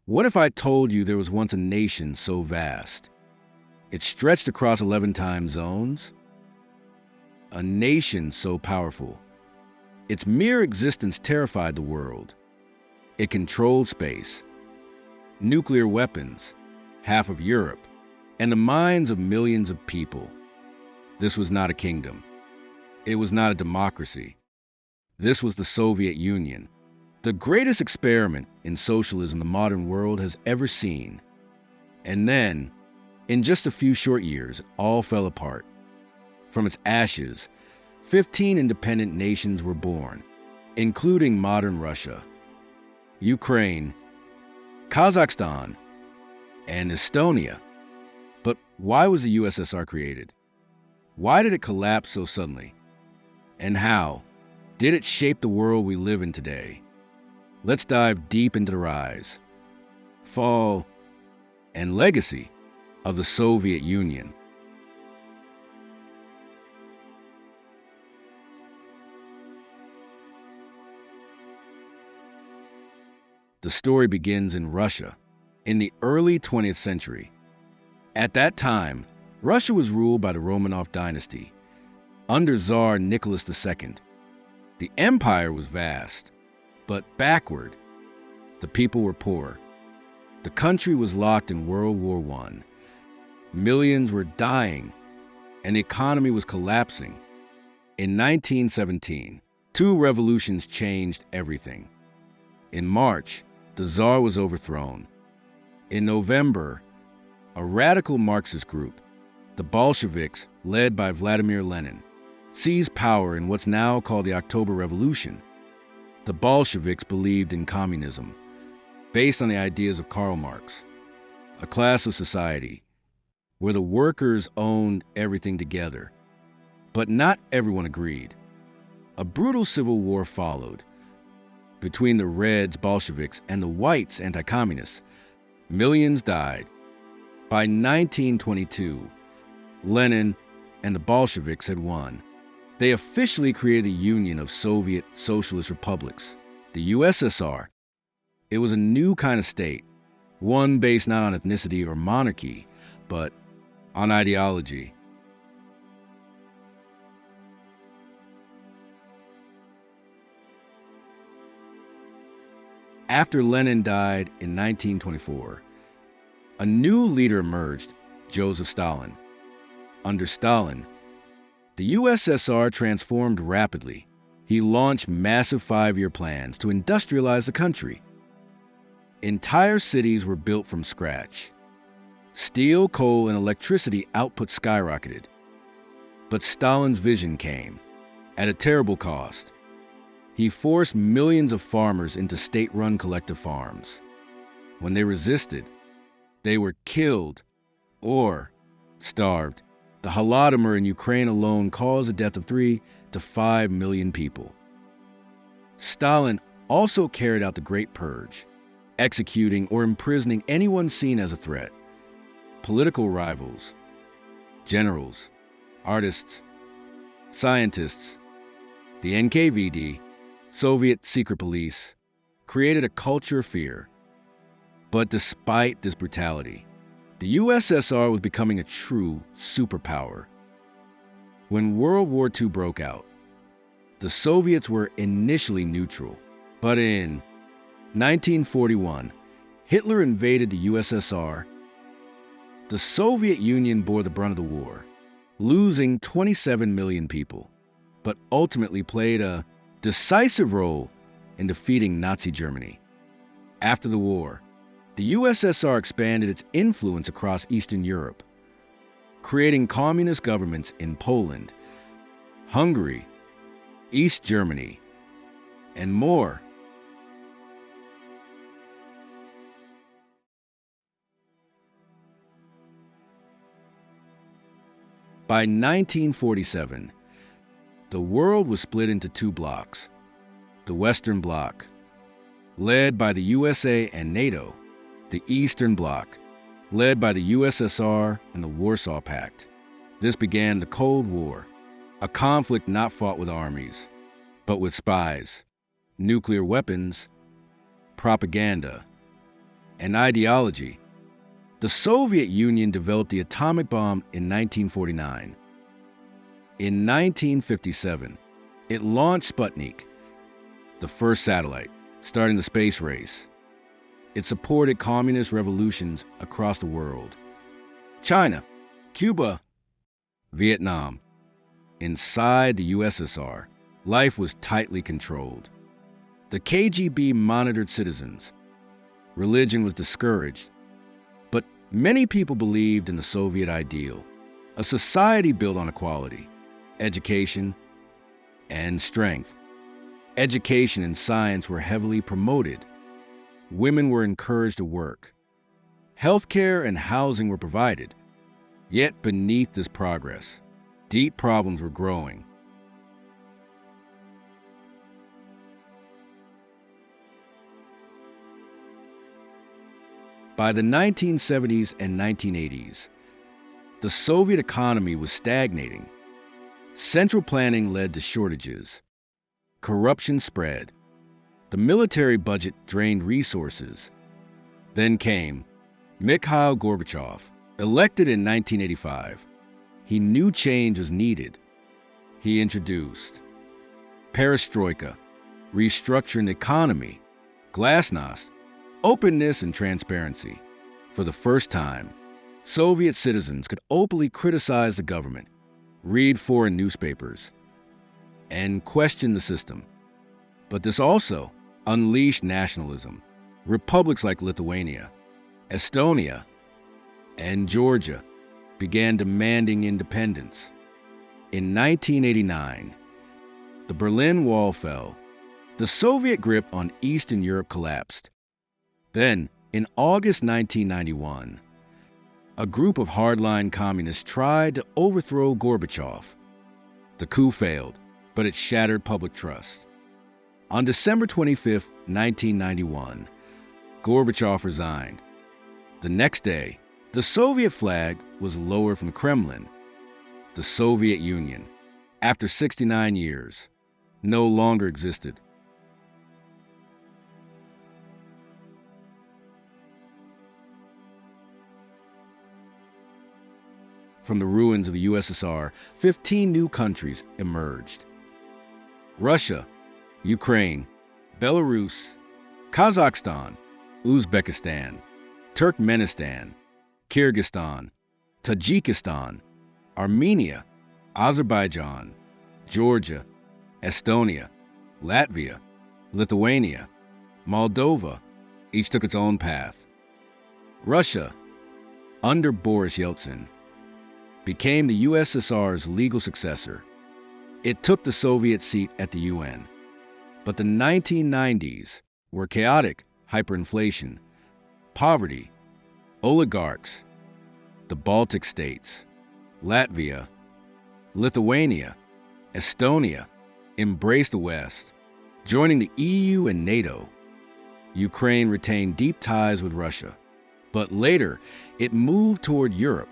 What if I told you there was once a nation so vast? It stretched across 11 time zones. A nation so powerful. Its mere existence terrified the world. It controlled space, nuclear weapons, half of Europe, and the minds of millions of people. This was not a kingdom. It was not a democracy. This was the Soviet Union, the greatest experiment in socialism the modern world has ever seen. And then, in just a few short years, all fell apart. From its ashes, 15 independent nations were born, including modern Russia, Ukraine, Kazakhstan, and Estonia. But why was the USSR created? Why did it collapse so suddenly? And how did it shape the world we live in today? Let's dive deep into the rise, fall, and legacy of the Soviet Union. The story begins in Russia in the early 20th century. At that time, Russia was ruled by the Romanov dynasty under Tsar Nicholas II. The empire was vast, but backward. The people were poor. The country was locked in World War I. Millions were dying, and the economy was collapsing. In 1917, two revolutions changed everything. In March, the Tsar was overthrown. In November, a radical Marxist group, the Bolsheviks, led by Vladimir Lenin, seized power in what's now called the October Revolution. The Bolsheviks believed in communism, based on the ideas of Karl Marx, a class of society where the workers owned everything together. But not everyone agreed. A brutal civil war followed between the Reds, Bolsheviks, and the Whites, anti-communists. Millions died. By 1922, Lenin and the Bolsheviks had won. They officially created a union of Soviet Socialist republics, the USSR. It was a new kind of state, one based not on ethnicity or monarchy, but on ideology. After Lenin died in 1924, a new leader emerged, Joseph Stalin. Under Stalin, the USSR transformed rapidly. He launched massive five-year plans to industrialize the country. Entire cities were built from scratch. Steel, coal, and electricity output skyrocketed. But Stalin's vision came at a terrible cost. He forced millions of farmers into state-run collective farms. When they resisted, they were killed or starved. The Holodomor in Ukraine alone caused the death of 3 to 5 million people. Stalin also carried out the Great Purge, executing or imprisoning anyone seen as a threat. Political rivals, generals, artists, scientists, the NKVD, Soviet secret police, created a culture of fear. But despite this brutality, the USSR was becoming a true superpower. When World War II broke out, the Soviets were initially neutral, but in 1941, Hitler invaded the USSR. The Soviet Union bore the brunt of the war, losing 27 million people, but ultimately played a decisive role in defeating Nazi Germany. After the war, the USSR expanded its influence across Eastern Europe, creating communist governments in Poland, Hungary, East Germany, and more. By 1947, the world was split into two blocks. The Western Bloc, led by the USA and NATO, the Eastern Bloc, led by the USSR and the Warsaw Pact. This began the Cold War, a conflict not fought with armies, but with spies, nuclear weapons, propaganda, and ideology. The Soviet Union developed the atomic bomb in 1949. In 1957, it launched Sputnik, the first satellite, starting the space race. It supported communist revolutions across the world. China, Cuba, Vietnam. Inside the USSR, life was tightly controlled. The KGB monitored citizens. Religion was discouraged. But many people believed in the Soviet ideal, a society built on equality, education, and strength. Education and science were heavily promoted. Women were encouraged to work. Healthcare and housing were provided. Yet beneath this progress, deep problems were growing. By the 1970s and 1980s, the Soviet economy was stagnating. Central planning led to shortages. Corruption spread. The military budget drained resources. Then came Mikhail Gorbachev, elected in 1985. He knew change was needed. He introduced perestroika, restructuring the economy, glasnost, openness and transparency. For the first time, Soviet citizens could openly criticize the government, read foreign newspapers, and question the system. But this also unleashed nationalism. Republics like Lithuania, Estonia, and Georgia began demanding independence. In 1989, the Berlin Wall fell. The Soviet grip on Eastern Europe collapsed. Then, in August 1991, a group of hardline communists tried to overthrow Gorbachev. The coup failed, but it shattered public trust. On December 25, 1991, Gorbachev resigned. The next day, the Soviet flag was lowered from the Kremlin. The Soviet Union, after 69 years, no longer existed. From the ruins of the USSR, 15 new countries emerged. Russia, Ukraine, Belarus, Kazakhstan, Uzbekistan, Turkmenistan, Kyrgyzstan, Tajikistan, Armenia, Azerbaijan, Georgia, Estonia, Latvia, Lithuania, Moldova, each took its own path. Russia, under Boris Yeltsin, became the USSR's legal successor. It took the Soviet seat at the UN. But the 1990s were chaotic: hyperinflation, poverty, oligarchs. The Baltic states, Latvia, Lithuania, Estonia embraced the West, joining the EU and NATO. Ukraine retained deep ties with Russia, but later it moved toward Europe,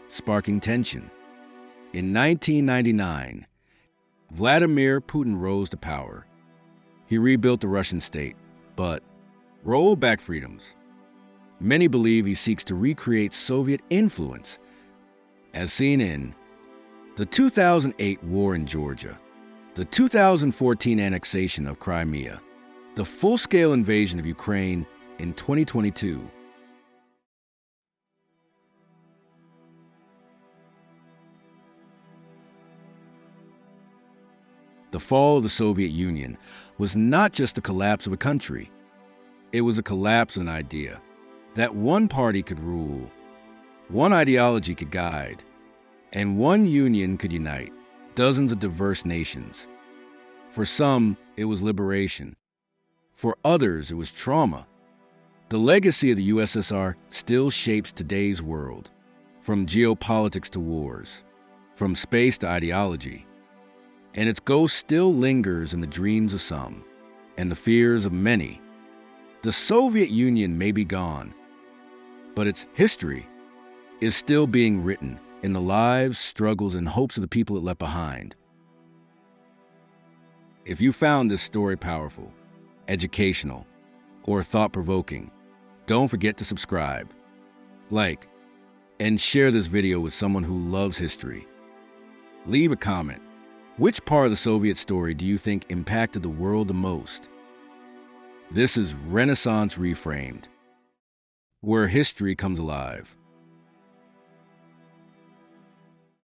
sparking tension. In 1999, Vladimir Putin rose to power. He rebuilt the Russian state, but rolled back freedoms. Many believe he seeks to recreate Soviet influence, as seen in the 2008 war in Georgia, the 2014 annexation of Crimea, the full-scale invasion of Ukraine in 2022. The fall of the Soviet Union was not just the collapse of a country. It was a collapse of an idea that one party could rule, one ideology could guide, and one union could unite dozens of diverse nations. For some, it was liberation. For others, it was trauma. The legacy of the USSR still shapes today's world, from geopolitics to wars, from space to ideology. And its ghost still lingers in the dreams of some and the fears of many. The Soviet Union may be gone, but its history is still being written in the lives, struggles, and hopes of the people it left behind. If you found this story powerful, educational, or thought-provoking, Don't forget to subscribe, like, and share this video with someone who loves history. Leave a comment. Which part of the Soviet story do you think impacted the world the most? This is Renaissance Reframed, where history comes alive.